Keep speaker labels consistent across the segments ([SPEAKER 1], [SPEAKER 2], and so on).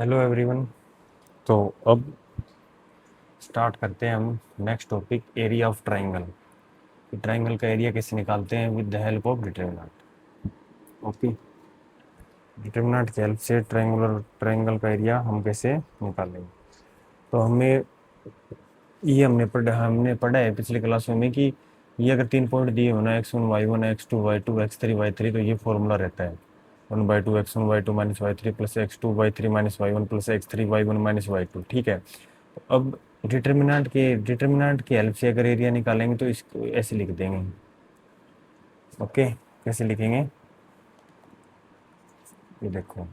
[SPEAKER 1] Hello everyone. तो अब start करते हैं हम next topic, area of triangle. Triangle का एरिया कैसे निकालते हैं with the help of determinant. Okay, determinant की हेल्प से ट्राइंगल का एरिया हम कैसे निकालेंगे। तो हमें ये हमने पढ़ा है पिछले क्लासों में कि ये अगर 3 पॉइंट दिए होना x1 y1 x2 y2 x3 y3, तो ये फॉर्मूला रहता है 1/2 x1 y2 minus y3 plus x2 y3 minus y1 plus x3 y1 minus y2। ठीक है, अब डिटरमिनेंट की हेल्प से अगर एरिया निकालेंगे तो इसको ऐसे लिख देंगे। ओके, कैसे लिखेंगे ये देखो।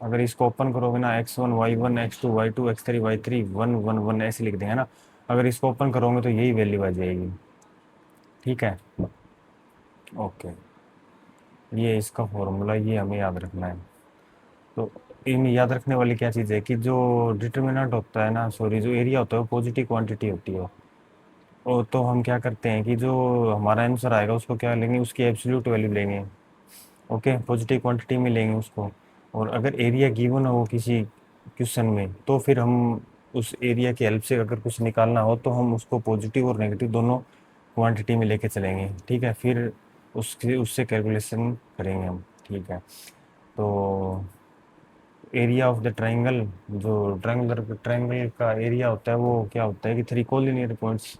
[SPEAKER 1] अगर इसको ओपन करोगे ना, x1 y1 x2 y2 x3 y3 1 1 1 ऐसे लिख देंगे ना। अगर इसको ओपन करोगे तो यही वैल्यू आ जाएगी। ठीक है, ओके, ये इसका फॉर्मूला, ये हमें याद रखना है। तो इन याद रखने वाली क्या चीज़ है कि जो डिटरमिनेंट होता है ना, सॉरी, जो एरिया होता है वो पॉजिटिव क्वांटिटी होती है। और तो हम क्या करते हैं कि जो हमारा आंसर आएगा उसको क्या लेंगे, उसकी एब्सोल्यूट वैल्यू लेंगे। ओके, पॉजिटिव क्वांटिटी में लेंगे उसको। और अगर एरिया गिवन हो किसी क्वेश्चन में तो फिर हम उस एरिया की हेल्प से अगर कुछ निकालना हो तो हम उसको पॉजिटिव और नेगेटिव दोनों क्वांटिटी में लेके चलेंगे। ठीक है, फिर उसके उससे कैलकुलेशन करेंगे हम। ठीक है, तो एरिया ऑफ द ट्राइंगल, जो ट्राइंगल का एरिया होता है वो क्या होता है कि थ्री कोलिनियर पॉइंट्स,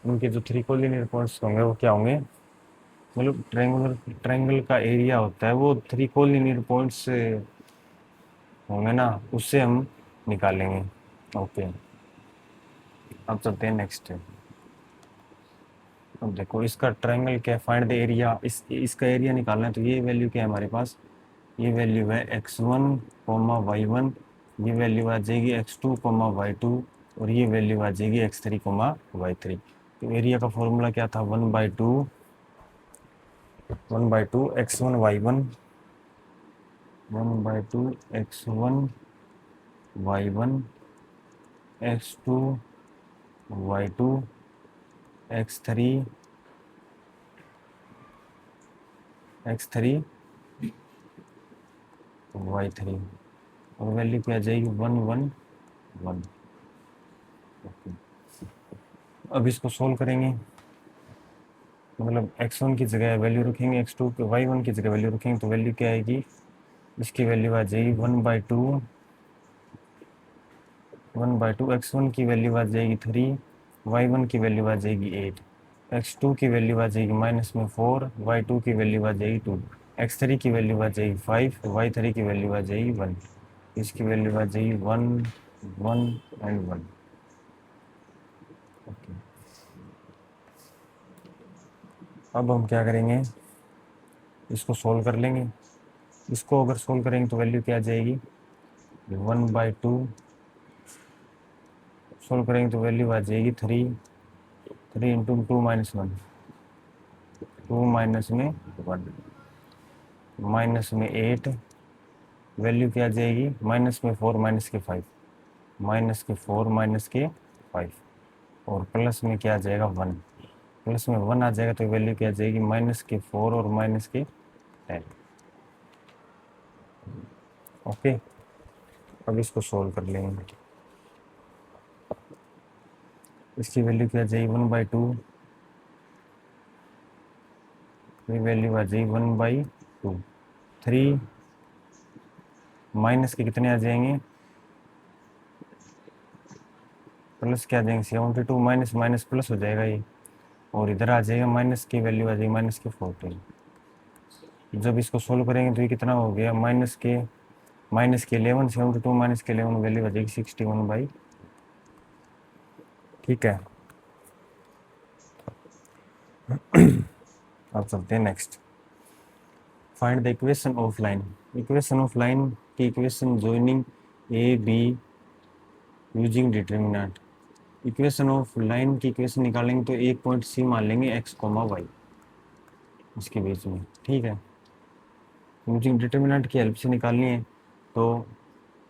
[SPEAKER 1] उनके जो थ्री कोलिनियर पॉइंट्स होंगे वो क्या होंगे, मतलब ट्रायंगल का एरिया होता है वो थ्री कोलिनियर पॉइंट्स से होंगे ना, उससे हम निकालेंगे। ओके, अब चलते हैं नेक्स्ट। अब देखो इसका ट्रायंगल क्या, फाइंड द एरिया, इसका एरिया निकालना है तो ये वैल्यू क्या है हमारे पास, ये वैल्यू है x1 y1, ये वैल्यू आ जाएगी x2 y2, और ये वैल्यू आ जाएगी x3 y3। तो एरिया का फॉर्मूला क्या था, 1/2 x1 y1, 1/2 x1 y1 x2 y2 x3 और वैल्यू क्या आ जाएगी 1 1 1। अब इसको सोल्व करेंगे, मतलब x1 की जगह वैल्यू रखेंगे, x2 के y1 की जगह वैल्यू रखेंगे, तो वैल्यू क्या आएगी, इसकी वैल्यू आ जाएगी 1/2 x1 की वैल्यू आ जाएगी 3, y1 की वैल्यू आ जाएगी 8, x2 की वैल्यू आ जाएगी -4, y2 की वैल्यू आ जाएगी 2, x3 की वैल्यू आ जाएगी 5, y3 की वैल्यू आ जाएगी 1, इसकी वैल्यू आ जाएगी 1 1 एंड 1। ओके, अब हम क्या करेंगे, इसको सोल्व कर लेंगे। इसको अगर सोल्व करेंगे तो वैल्यू क्या आ जाएगी, 1/2, सोल्व करेंगे तो वैल्यू आ जाएगी 3, 3 इंटू 2 - 1, 2 माइनस में 1, माइनस में 8, वैल्यू क्या आ जाएगी, -4 -5, -4 -5, और प्लस में क्या आ जाएगा 1, प्लस में 1 आ जाएगा तो वैल्यू क्या आ जाएगी, -4 और -10। ओके, अब इसको सोल्व कर लेंगे। इसकी वैल्यू क्या आ जाएगी 1/2, ये वैल्यू आ जाएगी 1/2, 3 माइनस के कितने आ जाएंगे, प्लस क्या आ जाएंगे 72, माइनस माइनस प्लस हो जाएगा ये, और इधर आ जाएगा माइनस की वैल्यू आ जाएगी -14। जब इसको सोल्व करेंगे तो ये कितना हो गया, माइनस के 11, 72 -11 वैल्यू आ जाएगी 61/। ठीक है, अब चलते हैं next. Find the equation of line. Equation of line की equation joining A B using determinant. Equation of line की इक्वेशन निकालेंगे तो एक पॉइंट सी मान लेंगे x, y इसके बीच में। ठीक है, मुझे डिटरमिनेंट की हेल्प से निकालनी है तो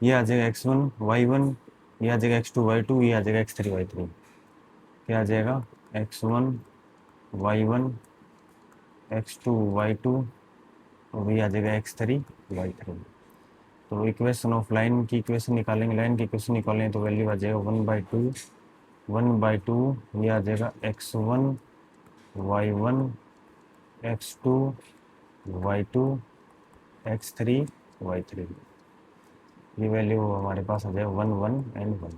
[SPEAKER 1] ये आ जाएगा x1 y1, ये आ जाएगा x2 y2, ये आ जाएगा x3 y3। क्या आ जाएगा, x1 y1 x2 y2 और भी आ जाएगा x3 y3। तो इक्वेशन ऑफ लाइन की इक्वेशन निकालेंगे, लाइन की इक्वेशन निकालेंगे तो वैल्यू आ जाएगा 1/2 ये आ जाएगा x1 y1 x2 y2 x3 y3। ये वैल्यू हमारे पास आ जाएगा 1 1 एंड 1।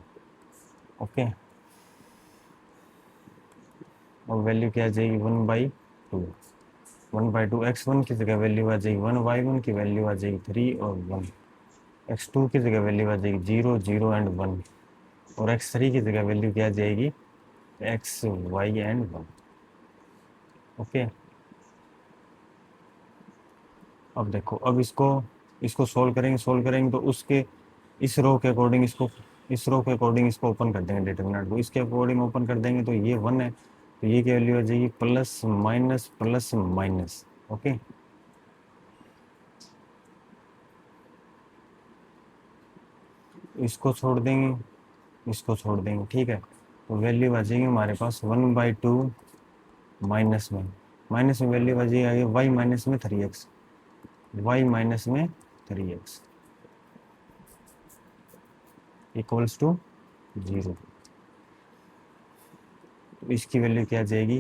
[SPEAKER 1] ओके, और वैल्यू क्या आ जाएगी 1/2 x1 की जगह वैल्यू आ जाएगी 1 y1 की वैल्यू आ जाएगी 3 और 1 x2 की जगह वैल्यू आ जाएगी 0 0 एंड 1 और x3 की जगह वैल्यू क्या आ जाएगी x y एंड 1। ओके, अब देखो, अब इसको सोल्व करेंगे तो उसके इस रो के अकॉर्डिंग इसको ओपन कर देंगे डिटरमिनेंट को, इसके अकॉर्डिंग ओपन कर देंगे तो ये 1 है, तो ये की वैल्यू आ जाएगी plus minus plus minus. Okay, इसको छोड़ देंगे ठीक है, तो वैल्यू आ जाएगी हमारे पास 1/2 माइनस में वैल्यू आ जाएगी y माइनस में 3x, y माइनस में 3x इक्वल्स टू 0। तो इसकी वैल्यू क्या आ जाएगी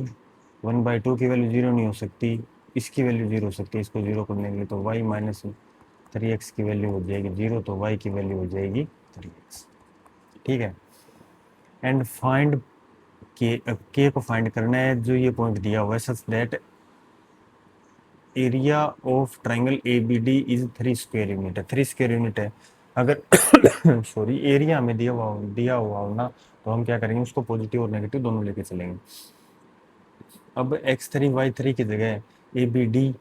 [SPEAKER 1] 1/2 की वैल्यू 0 नहीं हो सकती, इसकी वैल्यू 0 हो सकती है, इसको 0 करने के लिए, तो y माइनस 3x की वैल्यू हो जाएगी 0, तो y की वैल्यू हो जाएगी 3x। ठीक है, एंड फाइंड के को फाइंड करना है जो ये पॉइंट दिया हुआ है such that area of triangle A B D is 3 square unit है, 3 स्क्वायर यूनिट है। अगर सॉरी एरिया में दिया हुआ हो ना, तो हम क्या करेंगे उसको पॉजिटिव और नेगेटिव दोनों लेके चलेंगे। अब x3 y3 की जगह ए बी डी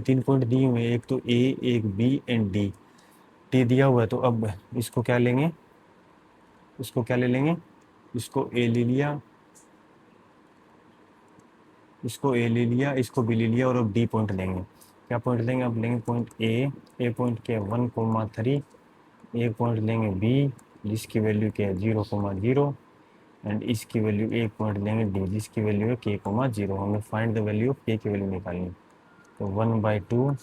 [SPEAKER 1] 3 पॉइंट दिए हुए हैं, एक तो ए एक बी एंड डी दिया हुआ है, तो अब इसको क्या लेंगे, इसको क्या ले लेंगे, इसको ए ले लिया, इसको बी ले लिया और अब डी पॉइंट लेंगे। क्या पॉइंट लेंगे, अब लेंगे पॉइंट ए पॉइंट क्या है 1,3, एक पॉइंट लेंगे बी जिसकी वैल्यू क्या है 0,0 एंड इसकी वैल्यू एक पॉइंट लेंगे डी जिसकी वैल्यू है k,0। हमें find the value of k की वैल्यू निकालनी, तो 1/2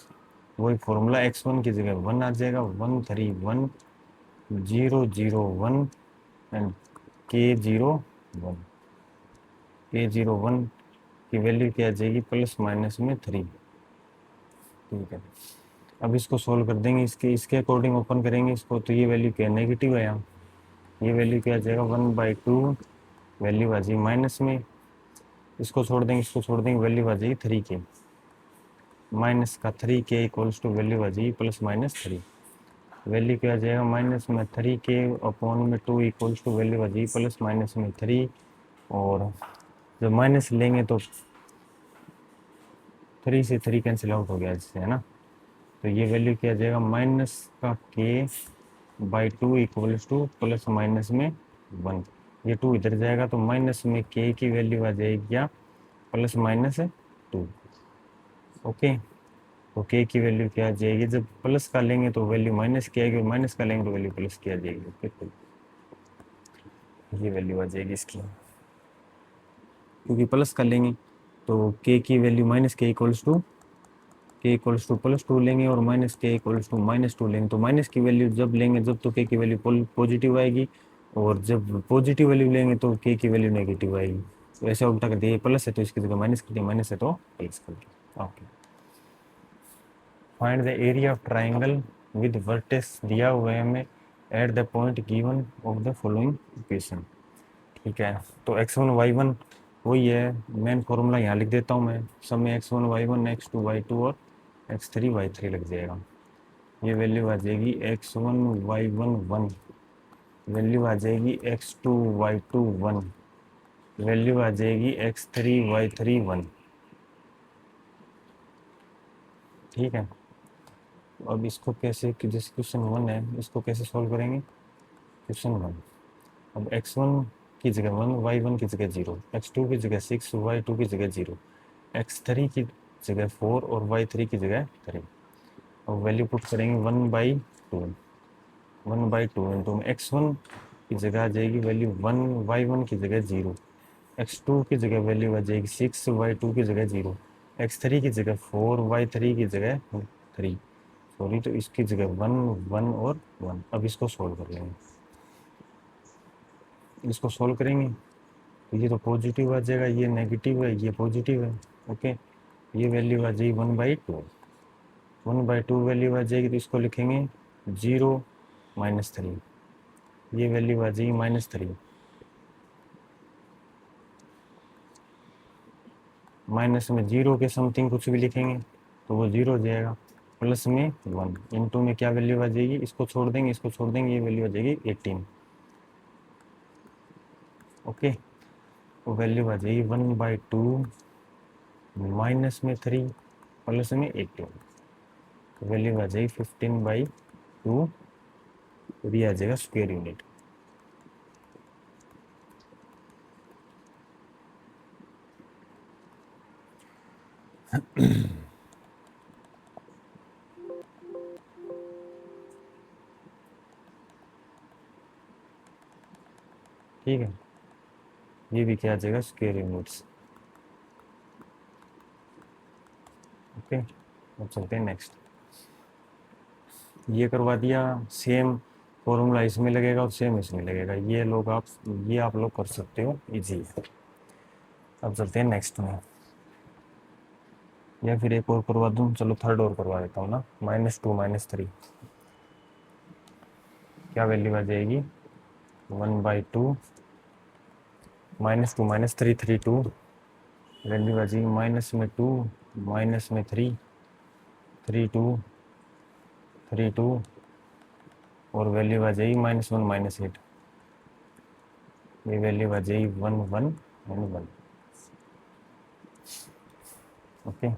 [SPEAKER 1] वही फॉर्मूला x1 की जगह 1 आ जाएगा 1 3 1 0 0 1 एंड k0 1 की वैल्यू क्या आ जाएगी प्लस माइनस में 3। ठीक है, अब इसको सोल्व कर देंगे, इसके अकॉर्डिंग ओपन करेंगे इसको, तो ये वैल्यू क्या नेगेटिव है यहाँ, ये वैल्यू क्या आ जाएगा 1/2 वैल्यू आ जाएगी माइनस में, इसको छोड़ देंगे वैल्यू आ जाएगी 3k, माइनस का 3k इक्वल्स टू वैल्यू आ जाएगी प्लस माइनस 3, वैल्यू क्या आ जाएगा माइनस में 3k अपॉन में 2 इक्वल्स टू वैल्यू आ जाएगी प्लस माइनस में 3, और जब माइनस लेंगे तो 3 से 3 कैंसिल आउट हो गया इससे, है ना, तो ये वैल्यू क्या आ जाएगा माइनस का k/2 equals two plus minus में 1, ये 2 इधर जाएगा तो माइनस में k की वैल्यू आ जाएगी क्या प्लस माइनस 2। ओके, तो k की वैल्यू क्या आ जाएगी, जब प्लस का लेंगे तो वैल्यू माइनस की आएगी और माइनस का लेंगे तो वैल्यू प्लस की आ जाएगी। ओके, तो ये वैल्यू आ जाएगी इसकी, क्योंकि प्लस का लेंगे तो k की value minus k equals to +2 लेंगे और माइनस k इक्वल्स टू -2 लेंगे, तो माइनस की वैल्यू जब लेंगे जब तो k की वैल्यू पॉजिटिव आएगी, और जब पॉजिटिव वैल्यू लेंगे तो k की वैल्यू नेगेटिव आएगी। तो ऐसे उल्टा कर दिया, प्लस है तो इसकी जगह माइनस कर दिया, माइनस है तो प्लस कर दिया। Okay, find the area of triangle with vertex दिया हुआ है हमें at the point given of the following equation. ठीक है, तो x1 y1 वही है, मेन फॉर्मूला यहाँ लिख देता हूँ मैं, सब में x1 y1 x2 y2 और x3 y3 लग जाएगा। ये वैल्यू आ जाएगी x1 y1 1, वैल्यू आ जाएगी x2 y2 1, वैल्यू आ जाएगी x3 y3 1। ठीक है, तो अब इसको कैसे, जैसे क्वेश्चन 1 है इसको कैसे सॉल्व करेंगे, क्वेश्चन 1, अब x1 की जगह 1 y1 की जगह 0, x2 की जगह 6 y2 की जगह 0, x3 की जगह 4 और y3 की जगह 3। अब वैल्यू पुट करेंगे 1/2 इंटू में x1 की जगह आ जाएगी वैल्यू 1 y1 की जगह 0, x2 की जगह वैल्यू आ जाएगी 6 y2 की जगह 0, x3 की जगह 4y3 की जगह 3, सॉरी, तो इसकी जगह 1 1 और 1। अब इसको सोल्व कर लेंगे, इसको सोल्व करेंगे तो ये तो पॉजिटिव आ जाएगा, ये नेगेटिव है, ये पॉजिटिव है। ओके, ये वैल्यू आ जाएगी 1/2, 1/2 वैल्यू आ जाएगी, तो इसको लिखेंगे 0 -3, ये वैल्यू आ जाएगी -3, माइनस में 0 के समथिंग कुछ भी लिखेंगे तो वो 0 हो जाएगा, प्लस में 1, इनटू में क्या वैल्यू आ जाएगी, इसको छोड़ देंगे, इसको छोड़ देंगे, ये वैल्यू आ जाएगी 18। ओके, तो वैल्यू आ जाएगी 1/2 माइनस में 3 प्लस में 18, तो वैल्यू आ जाएगी 15/2, तो ये आ जाएगा स्क्वायर यूनिट। ठीक है, ये भी क्या आ जाएगा, स्क्वायर यूनिट्स। ओके, अब चलते हैं नेक्स्ट। ये करवा दिया, सेम फॉर्मूला इसमें लगेगा और सेम इसमें लगेगा, ये आप लोग कर सकते हो, इजी है। अब चलते हैं नेक्स्ट में, या फिर एक और करवा दूँ, चलो थर्ड और करवा देता हूँ ना, -2 -3, क्या वैल्यू आ जाएगी, 1/2 -2 -3 3 2, वैल्यू आ जाएगी माइनस में 2 माइनस में 3 3 2 3 2, और वैल्यू आ जाएगी -1 -8, ये वैल्यू आ जाएगी 1 1 एंड 1। ओके,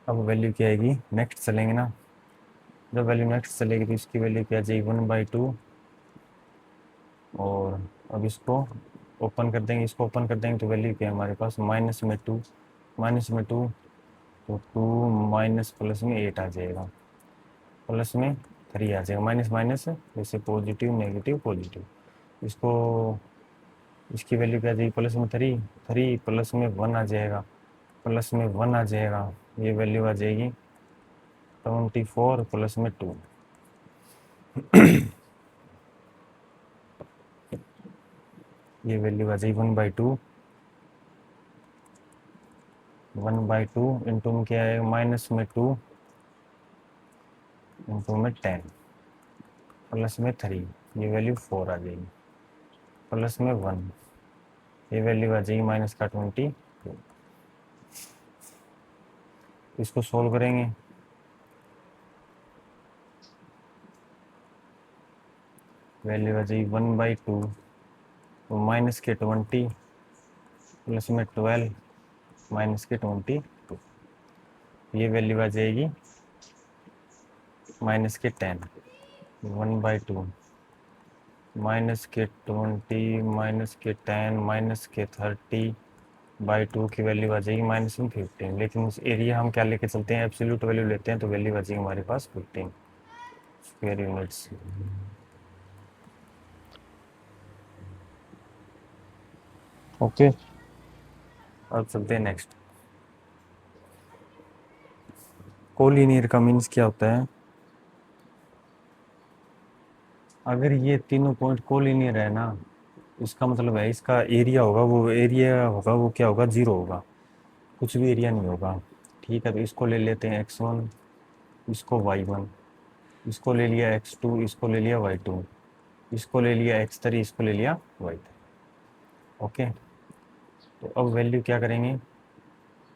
[SPEAKER 1] अब वैल्यू क्या आएगी, नेक्स्ट चलेंगे ना, जब वैल्यू नेक्स्ट चलेगी तो इसकी वैल्यू क्या आ जाएगी, 1/2, और अब इसको ओपन कर देंगे, इसको ओपन कर देंगे तो वैल्यू क्या है हमारे पास, माइनस में 2 तो 2 माइनस प्लस में 8 आ जाएगा, प्लस में 3 आ जाएगा, माइनस माइनस जैसे पॉजिटिव नेगेटिव पॉजिटिव, इसको इसकी वैल्यू क्या आ जाएगी, प्लस में 3 3 प्लस में 1 आ जाएगा, प्लस में 1 आ जाएगा, ये वैल्यू आ जाएगी 24 प्लस में 2, ये वैल्यू आ जाएगी 1/2 इंटू में क्या है, माइनस में 2 इंटू में 10 प्लस में 3, ये वैल्यू 4 आ जाएगी, प्लस में 1, ये वैल्यू आ जाएगी माइनस का 20। इसको सोल्व करेंगे, वैल्यू आ जाएगी 1/2 तो माइनस के 20 प्लस में 12 माइनस के 22, ये वैल्यू आ जाएगी माइनस के 10, 1/2 माइनस के 20 माइनस के 10 माइनस के 30/2 की वैल्यू आ जाएगी -15, लेकिन उस एरिया हम क्या लेके चलते हैं, एब्सोल्यूट वैल्यू लेते हैं, तो वैल्यू आ जाएगी हमारे पास 15 स्क्वायर यूनिट्स। ओके, अब चलते हैं नेक्स्ट। कोलिनियर का मीन्स क्या होता है, अगर ये तीनों पॉइंट कोलिनियर है ना, इसका मतलब है इसका एरिया होगा, वो क्या होगा, 0 होगा, कुछ भी एरिया नहीं होगा। ठीक है, तो इसको ले लेते हैं x1, इसको y1, इसको ले लिया x2, इसको ले लिया y2, इसको ले लिया x3, इसको ले लिया y3। ओके, तो अब वैल्यू क्या करेंगे,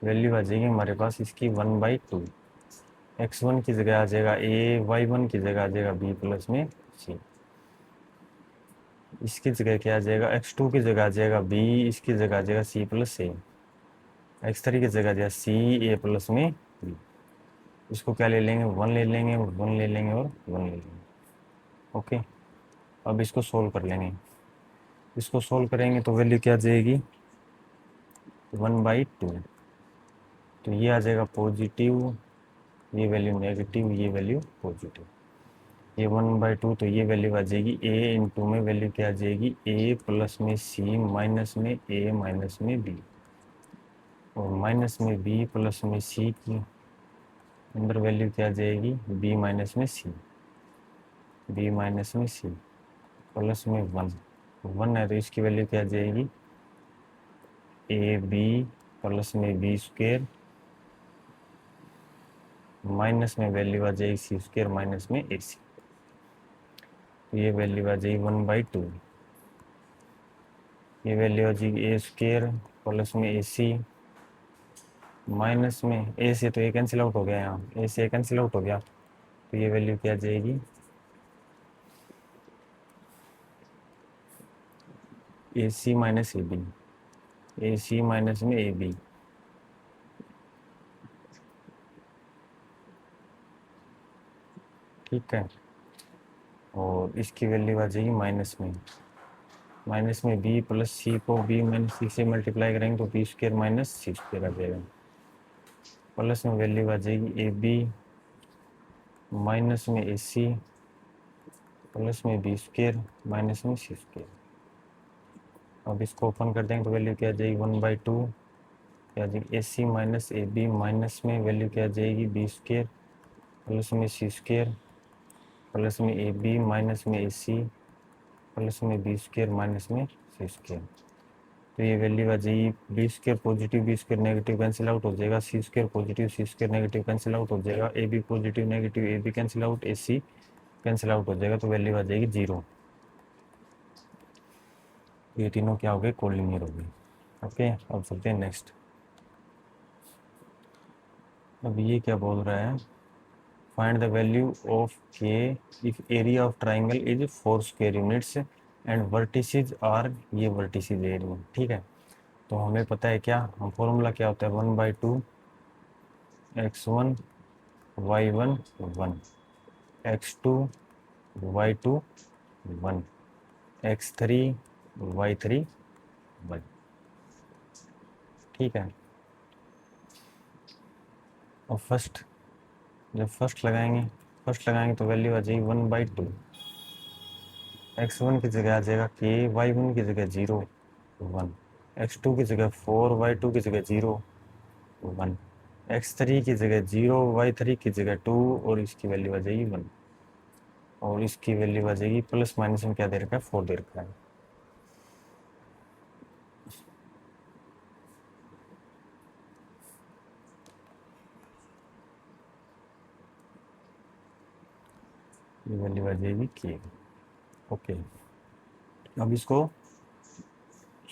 [SPEAKER 1] वैल्यू आ जाएगी हमारे पास इसकी 1/2, x1 की जगह आ जाएगा a, y1 की जगह आ जाएगा b प्लस में c, इसकी जगह क्या आ जाएगा, x2 की जगह आ जाएगा b, इसकी जगह आ जाएगा c प्लस a, x3 की जगह आ जाएगा c a प्लस में b, इसको क्या ले लेंगे, 1 ले लेंगे, 1 ले लेंगे और 1 ले लेंगे। ओके, अब इसको सोल्व कर लेंगे, इसको सोल्व करेंगे तो वैल्यू क्या आ जाएगी, 1/2, तो ये आ जाएगा पॉजिटिव, ये वैल्यू नेगेटिव, ये वैल्यू पॉजिटिव। ये 1/2, तो ये वैल्यू आ जाएगी ए इंटू में वैल्यू क्या आ जाएगी, ए प्लस में सी माइनस में ए माइनस में बी, और माइनस में बी प्लस में सी की अंदर वैल्यू क्या आ जाएगी, बी माइनस में सी, बी माइनस में सी प्लस में 1 है तो इसकी वैल्यू क्या आ जाएगी, ए बी प्लस में बी स्क्वेयर माइनस में वैल्यू आ जाएगी सी स्क्वेयर माइनस में ए सी, तो ये वैल्यू आ जाएगी 1/2। ये वैल्यू आ जाएगी ए स्क्वेयर प्लस में ए सी माइनस में ए से, तो ए कैंसिल आउट हो गया, यहाँ ए से कैंसिल आउट हो गया, तो ये वैल्यू क्या आ जाएगी, A C minus A B, A C minus में ए बी, ठीक है। और इसकी वैल्यू आ जाएगी माइनस में बी प्लस सी को बी माइनस सी से मल्टीप्लाई करेंगे तो B square minus C square आ जाएगा, प्लस में वैल्यू आ जाएगी ए बी माइनस में ए सी प्लस में बी स्क्वेयर माइनस में सी स्क्वेयर। अब इसको ओपन कर देंगे तो वैल्यू क्या आ जाएगी 1/2, क्या आ जाएगी A C minus A B minus में वैल्यू क्या आ जाएगी बी स्क्वेयर प्लस में सी स्क्वेयर प्लस में ए बी माइनस में ए सी प्लस में बी स्क्वेयर माइनस में सी स्क्वेयर, तो ये वैल्यू आ जाएगी B square positive B square negative cancel out हो जाएगा, C square positive C square negative cancel out हो जाएगा, A B positive negative A B cancel out, A C cancel out हो जाएगा, तो वैल्यू आ जाएगी 0। ये तीनों क्या हो गए, कोलिनियर हो गए। ओके, अब चलते हैं नेक्स्ट। अब ये क्या बोल रहा है, find the value of K if area of triangle is 4 square units and vertices are, ये वर्टिसेज एरिया, ठीक है। तो हमें पता है क्या, हम फॉर्मूला क्या होता है, 1/2 x1 y1 1 x2 y2 1 x3 y3 1, ठीक है। और जब फर्स्ट लगाएंगे तो वैल्यू आ जाएगी 1/2, x1 की जगह आ जाएगा k, y1 की जगह 0 1, x2 की जगह 4, y2 की जगह 0 1, x3 की जगह 0, y3 की जगह 2, और इसकी वैल्यू आ जाएगी 1, और इसकी वैल्यू आ जाएगी प्लस माइनस में क्या दे रखा है, 4 दे रखा है। ये वैल्यू आ जाएगी k। ओके, अब इसको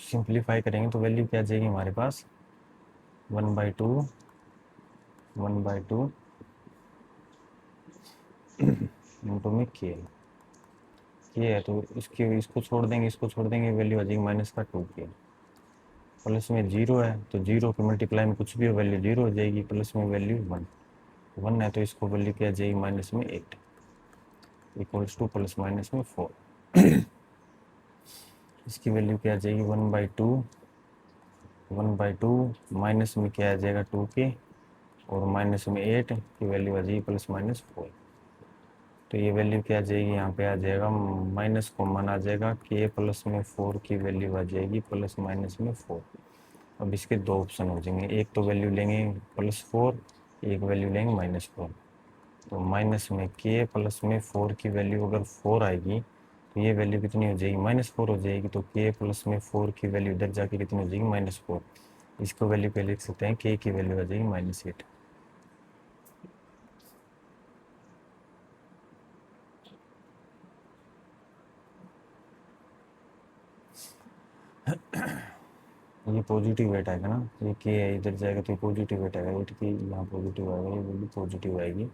[SPEAKER 1] सिंप्लीफाई करेंगे तो वैल्यू क्या आ जाएगी हमारे पास, 1/2 इंटू में k है, तो इसको छोड़ देंगे वैल्यू आ जाएगी माइनस का 2k, प्लस में 0 है तो 0 के मल्टीप्लाई में कुछ भी हो वैल्यू 0 हो जाएगी, प्लस में वैल्यू 1 है तो इसको वैल्यू क्या आ जाएगी माइनस में 8 इक्वल्स टू प्लस माइनस में 4। इसकी वैल्यू क्या आ जाएगी 1/2 माइनस में क्या आ जाएगा 2k, और माइनस में 8 की वैल्यू आ जाएगी प्लस माइनस 4, तो ये वैल्यू क्या आ जाएगी, यहाँ पे आ जाएगा माइनस कॉमन आ जाएगा, k प्लस में 4 की वैल्यू आ जाएगी प्लस माइनस में 4। अब इसके दो ऑप्शन हो जाएंगे, एक तो वैल्यू लेंगे +4, एक वैल्यू लेंगे -4, तो माइनस में k प्लस में 4 की वैल्यू अगर 4 आएगी तो ये वैल्यू कितनी हो जाएगी, -4 हो जाएगी, तो k प्लस में 4 की वैल्यू इधर जाके कितनी हो जाएगी -4, इसको वैल्यू पे लिख सकते हैं k की वैल्यू आ जाएगी -8। ये पॉजिटिव वेट आएगा ना, ये k है इधर जाएगा तो ये पॉजिटिव वेट आएगा, 8 की यहाँ पॉजिटिव आएगा, ये वैल्यू पॉजिटिव आएगी।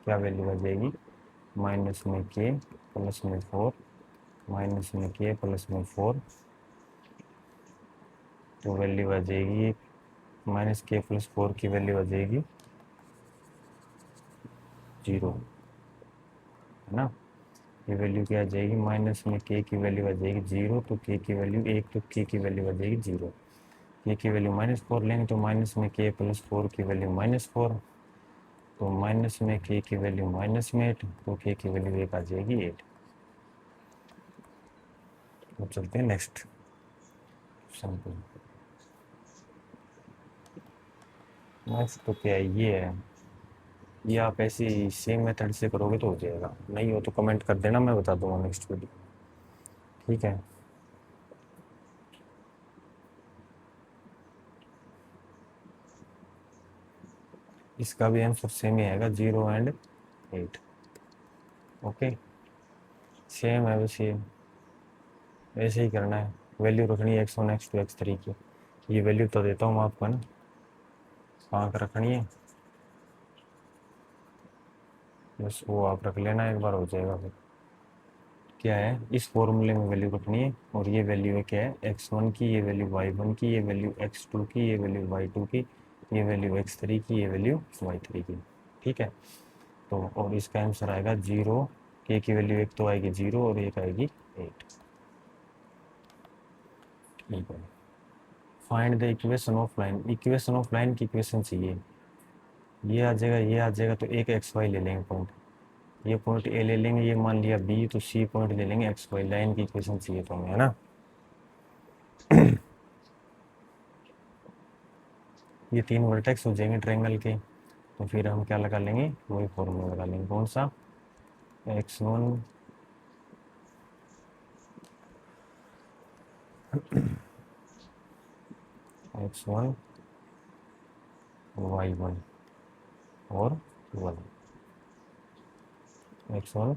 [SPEAKER 1] क्या वैल्यू आ जाएगी, माइनस में k प्लस में 4 माइनस में k प्लस में 4, तो वैल्यू आ जाएगी -k + 4 की वैल्यू आ जाएगी 0, है ना। ये वैल्यू क्या आ जाएगी, माइनस में के की वैल्यू आ जाएगी 0, तो के की वैल्यू 1, तो के की वैल्यू आ जाएगी 0। के की वैल्यू -4 लेंगे तो माइनस में के प्लस 4 की वैल्यू -4, तो माइनस में के की वैल्यू -8, तो के की वैल्यू 1 आ जाएगी 8। तो चलते हैं नेक्स्ट क्वेश्चन पे। नेक्स्ट तो क्या है, ये है। ये आप ऐसे ही सेम मेथड से करोगे तो हो जाएगा, नहीं हो तो कमेंट कर देना, मैं बता दूंगा नेक्स्ट वीडियो। ठीक है। इसका भी आंसर सेम ही आएगा, 0 और 8। ओके, सेम है वैसे, वैसे ही करना है। वैल्यू रखनी है x1 x2 x3 की। ये वैल्यू तो देता हूँ मैं आपको ना, कहाँ का रखनी है, बस वो आप रख लेना, एक बार हो जाएगा फिर। क्या है, इस फॉर्मूले में वैल्यू रखनी है, और ये वैल्यू है क्या है, x1 की, ये वैल्यू y1 की, ये वैल्यू x2 की, ये वैल्यू y2 की, ये वैल्यू x3 की, ये वैल्यू y3 की। ठीक है। तो और इसका आंसर आएगा 0, के की वैल्यू एक तो आएगी 0 और एक आएगी 8। ठीक है। Find the equation of line, equation of line की इक्वेशन चाहिए। ये आ जाएगा, ये आ जाएगा, तो एक एक्स वाई ले लेंगे पॉइंट, ये पॉइंट ए ले लेंगे, ये मान लिया बी, तो सी पॉइंट ले लेंगे एक्स वाई। लाइन की इक्वेशन चाहिए तो हमें, है ना। ये 3 वर्टेक्स हो जाएंगे ट्रायंगल के, तो फिर हम क्या लगा लेंगे, वही फॉर्मूला लगा लेंगे, कौन सा, x1 x1 y1 और 1, x1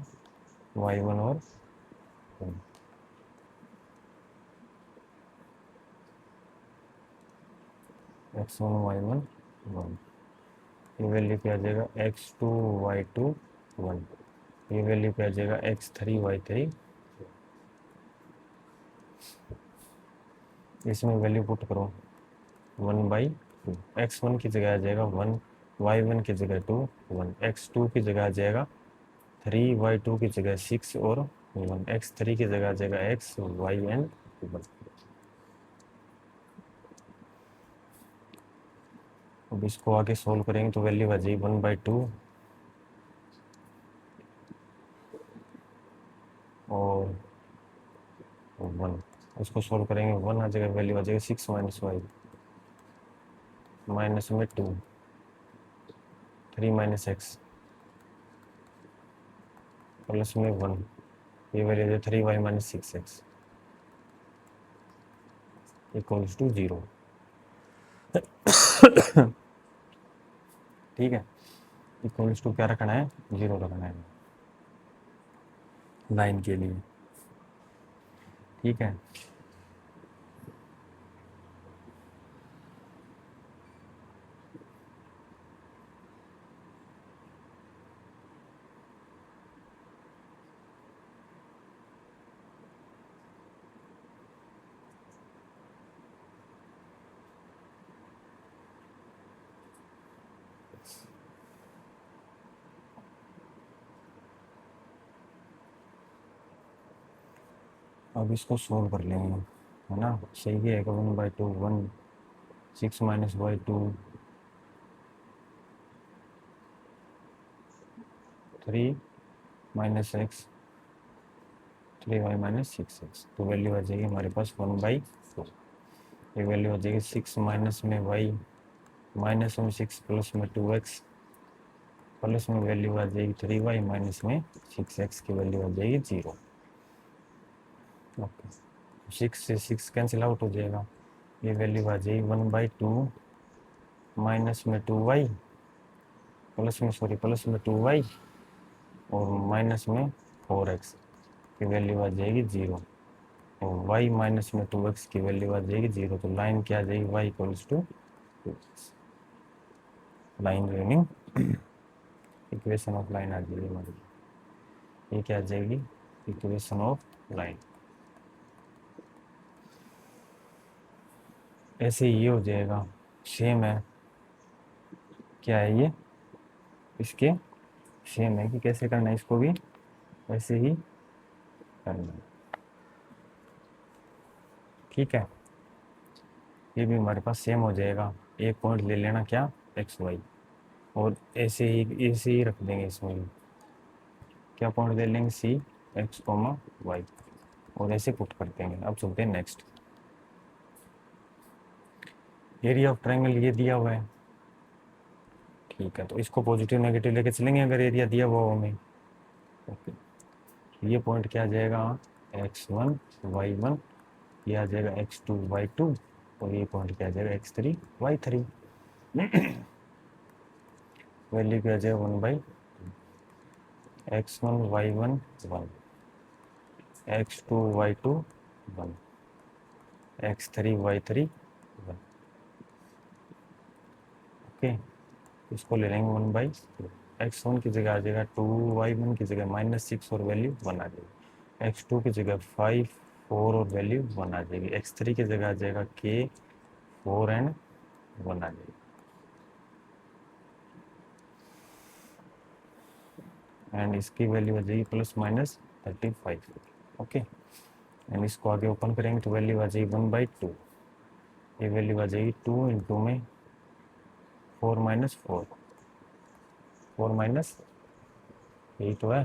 [SPEAKER 1] y1 और 1, x1 y1 1। ये वैल्यू क्या आ जाएगा, x2 y2 1। ये वैल्यू क्या आ जाएगा, x3 y3। इसमें वैल्यू पुट करो, 1/2, x1 की जगह आ जाएगा 1, y1 की जगह 2 1, x2 की जगह आ जाएगा 3, y2 की जगह 6 और 1, x3 की जगह आ जाएगा x y एंड 1। अब इसको आगे सोल्व करेंगे तो वैल्यू आ जाएगी 1/2 और 1। उसको सोल्व करेंगे 1 आ जाएगा, वैल्यू आ जाएगा 6 माइनस वाई, माइनस में 2, 3 माइनस एक्स, प्लस में 1। ये वैल्यू आ जाएगी 3y minus 6x equals to 0। ठीक है। इक्वल्स टू क्या रखना है, 0 रखना है लाइन के लिए। ठीक है। अब इसको सोल्व कर लेंगे, है ना। सही है, 1/2 1, 6 minus Y 2, 3 minus X, 3y minus 6x। तो वैल्यू आ जाएगी हमारे पास 1/4। ये वैल्यू आ जाएगी 6 माइनस में y, माइनस में 6 प्लस में 2x, प्लस में वैल्यू आ जाएगी 3y, माइनस में 6x की वैल्यू आ जाएगी 0। ओके, 6 से 6 कैंसिल आउट हो जाएगा। ये वैल्यू आ जाएगी 1/2 माइनस में 2y, प्लस में 2y और माइनस में 4x की वैल्यू आ जाएगी 0, और y माइनस में 2x की वैल्यू आ जाएगी 0। तो लाइन क्या आ जाएगी, y equals to 2x। Line रीनिंग इक्वेशन ऑफ लाइन आ जाएगी हमारी। ये क्या आ जाएगी, इक्वेशन ऑफ लाइन। ऐसे ये हो जाएगा, सेम है। क्या है ये, इसके सेम है कि कैसे करना है इसको भी, वैसे ही करना है। ठीक है, ये भी हमारे पास सेम हो जाएगा। एक पॉइंट ले लेना क्या, एक्स वाई, और ऐसे ही रख देंगे इसमें भी। क्या पॉइंट ले लेंगे, सी एक्स कोमा वाई, और ऐसे पुट कर देंगे। अब चलते हैं नेक्स्ट। एरिया ऑफ ट्रायंगल ये दिया हुआ है, ठीक है, तो इसको पॉजिटिव नेगेटिव लेके चलेंगे अगर एरिया दिया हुआ हो हमें। ओके, ये पॉइंट क्या आ जाएगा, x1 y1, ये आ जाएगा x2 y2, और ये पॉइंट क्या आ जाएगा x3 y3। वैल्यू क्या आ जाएगा 1/, x1 y1 1, x2 y2 1, x3 y3 1। Okay, इसको ले लेंगे 1/, x1 की जगह आ जाएगा 2y1 की जगह -6 और वैल्यू 1 आ जाएगी, x2 की जगह 5 4 और वैल्यू 1 आ जाएगी, x3 की जगह आ जाएगा k 4 एंड 1 आ जाएगी। एंड इसकी वैल्यू आ जाएगी +-35। ओके, एंड इसको आगे ओपन करेंगे तो वैल्यू आ जाएगी 1/2। ये वैल्यू आ जाएगी 2 इंटू में 4 - 4, 4 माइनस, यही तो है,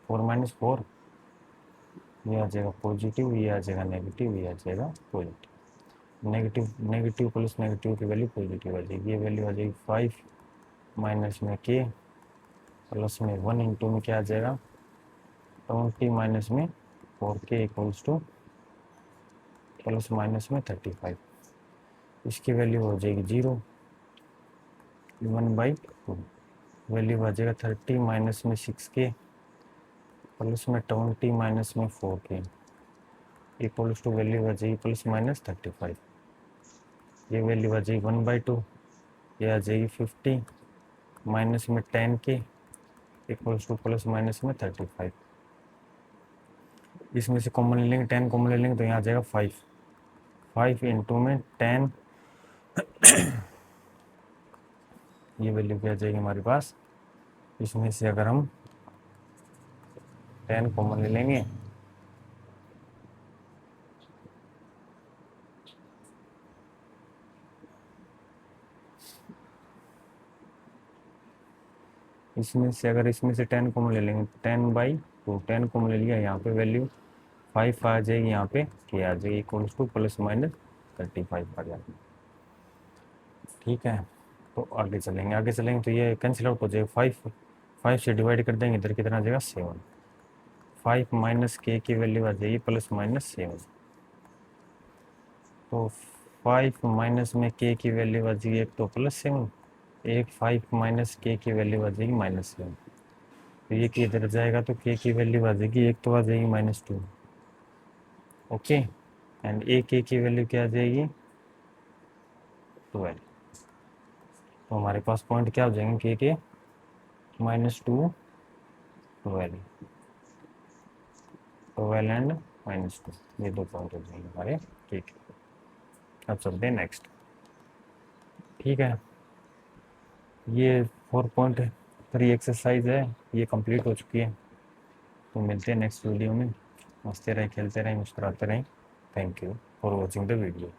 [SPEAKER 1] 4 - 4, ये आ जाएगा पॉजिटिव, ये आ जाएगा नेगेटिव, ये आ जाएगा positive. Negative negative plus negative की वैल्यू पॉजिटिव आ जाएगी। ये वैल्यू आ जाएगी 5 माइनस में k प्लस में 1 इंटू में क्या आ जाएगा 20 माइनस में 4k equals two plus minus में 35। इसकी वैल्यू हो जाएगी 0, 1/2। वैल्यू आ जाएगा 30 माइनस में 6k प्लस में 20 माइनस में 4k इक्वल्स टू वैल्यू आ जाएगी +-35। ये वैल्यू आ जाएगी 1/2, ये आ जाएगी 50 माइनस में 10k equals two plus minus में 35। इसमें से कॉमन ले लेंगे, 10 कॉमन ले लेंगे तो यहाँ आ जाएगा 5, 5 इंटू में 10, ये वैल्यू क्या आ जाएगी हमारे पास। इसमें से अगर हम 10 कॉमन ले लेंगे इसमें से 10 कॉमन ले लेंगे, 10/2, 10 कॉमन ले लिया, यहाँ पे वैल्यू 5 आ जाएगी, यहाँ पे k आ जाएगी इक्वल्स टू +-35 आ जाएगी। ठीक है, तो आगे चलेंगे तो ये कैंसिल आउट हो जाएगा। 5 से डिवाइड कर देंगे, इधर कितना आ जाएगा 7, 5 माइनस k की वैल्यू आ जाएगी +-7, तो 5 माइनस में k की वैल्यू आ जाएगी एक तो +7, एक 5 माइनस k की वैल्यू आ जाएगी -7, तो ये k इधर जाएगा तो k की वैल्यू आ जाएगी एक तो आ जाएगी -2। ओके, एंड a k की वैल्यू क्या आ जाएगी 12। तो हमारे पास पॉइंट क्या हो जाएंगे k के -2 12, 12 एंड -2, ये दो पॉइंट हो जाएंगे हमारे। ठीक है, अब चलते हैं नेक्स्ट। ठीक है, ये 4.3 एक्सरसाइज है, ये कंप्लीट हो चुकी है। तो मिलते हैं नेक्स्ट वीडियो में। हंसते रहें, खेलते रहें, मुस्कुराते रहें। Thank you for watching the video.